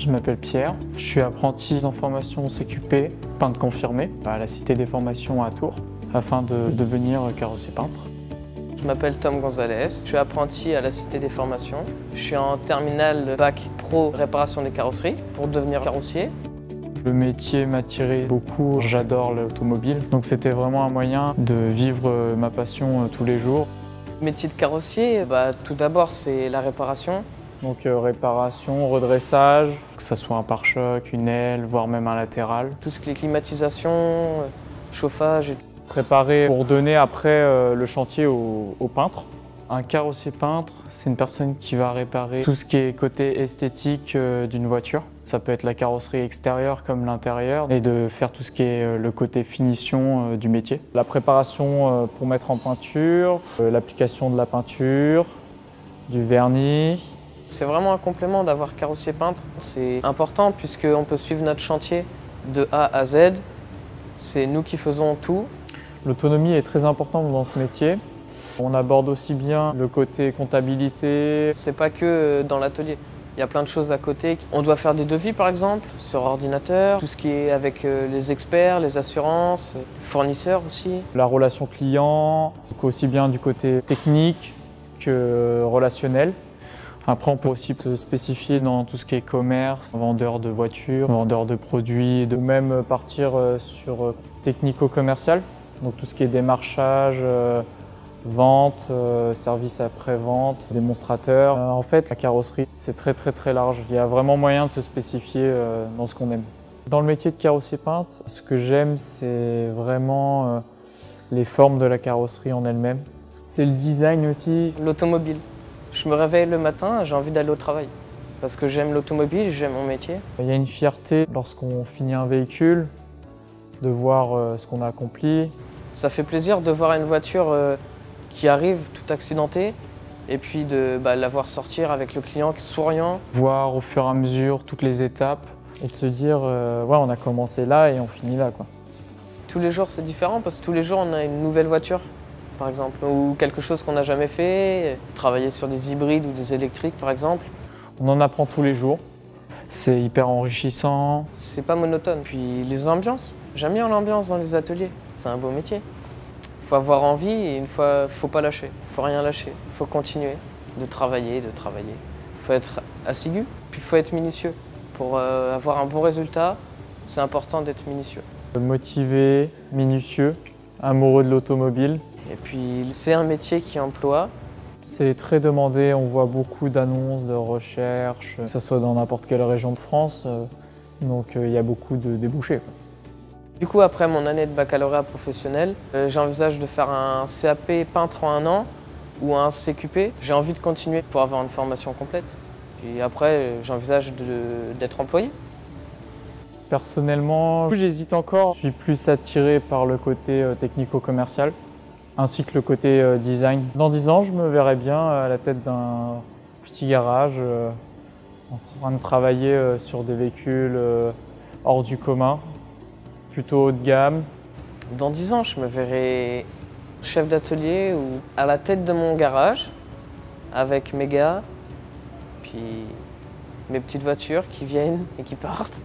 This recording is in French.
Je m'appelle Pierre, je suis apprenti en formation CQP, peintre confirmé à la Cité des Formations à Tours, afin de devenir carrossier peintre. Je m'appelle Tom Gonzalez, je suis apprenti à la Cité des Formations. Je suis en terminale bac pro réparation des carrosseries pour devenir carrossier. Le métier m'a attiré beaucoup, j'adore l'automobile, donc c'était vraiment un moyen de vivre ma passion tous les jours. Le métier de carrossier, tout d'abord c'est la réparation. Donc réparation, redressage, que ce soit un pare-choc, une aile, voire même un latéral. Tout ce qui est climatisation, chauffage. Préparer pour donner après le chantier au peintre. Un carrossier peintre, c'est une personne qui va réparer tout ce qui est côté esthétique d'une voiture. Ça peut être la carrosserie extérieure comme l'intérieur et de faire tout ce qui est le côté finition du métier. La préparation pour mettre en peinture, l'application de la peinture, du vernis. C'est vraiment un complément d'avoir carrossier peintre. C'est important puisqu'on peut suivre notre chantier de A à Z. C'est nous qui faisons tout. L'autonomie est très importante dans ce métier. On aborde aussi bien le côté comptabilité. C'est pas que dans l'atelier. Il y a plein de choses à côté. On doit faire des devis par exemple sur ordinateur, tout ce qui est avec les experts, les assurances, les fournisseurs aussi. La relation client, aussi bien du côté technique que relationnel. Après, on peut aussi se spécifier dans tout ce qui est commerce, vendeur de voitures, vendeur de produits, ou même partir sur technico-commercial, donc tout ce qui est démarchage, vente, service après-vente, démonstrateur. En fait, la carrosserie, c'est très large. Il y a vraiment moyen de se spécifier dans ce qu'on aime. Dans le métier de carrossier peintre, ce que j'aime, c'est vraiment les formes de la carrosserie en elle-même. C'est le design aussi. L'automobile. Je me réveille le matin, j'ai envie d'aller au travail. Parce que j'aime l'automobile, j'aime mon métier. Il y a une fierté lorsqu'on finit un véhicule, de voir ce qu'on a accompli. Ça fait plaisir de voir une voiture qui arrive tout accidentée et puis de la voir sortir avec le client souriant. Voir au fur et à mesure toutes les étapes et de se dire ouais, on a commencé là et on finit là, quoi. Tous les jours c'est différent parce que tous les jours on a une nouvelle voiture par exemple ou quelque chose qu'on n'a jamais fait, travailler sur des hybrides ou des électriques par exemple. On en apprend tous les jours, c'est hyper enrichissant. C'est pas monotone. Puis les ambiances, j'aime bien l'ambiance dans les ateliers, c'est un beau métier. Faut avoir envie et une fois, faut pas lâcher, faut rien lâcher, faut continuer de travailler. Faut être assidu, puis faut être minutieux. Pour avoir un bon résultat, c'est important d'être minutieux. Motivé, minutieux, amoureux de l'automobile. Et puis c'est un métier qui emploie. C'est très demandé, on voit beaucoup d'annonces, de recherches, que ce soit dans n'importe quelle région de France, donc il y a beaucoup de débouchés, quoi. Du coup, après mon année de baccalauréat professionnel, j'envisage de faire un CAP peintre en 1 an ou un CQP. J'ai envie de continuer pour avoir une formation complète. Puis après, j'envisage d'être employé. Personnellement, j'hésite encore. Je suis plus attiré par le côté technico-commercial, ainsi que le côté design. Dans 10 ans, je me verrai bien à la tête d'un petit garage, en train de travailler sur des véhicules hors du commun, plutôt haut de gamme. Dans 10 ans, je me verrai chef d'atelier ou à la tête de mon garage, avec mes gars, puis mes petites voitures qui viennent et qui partent.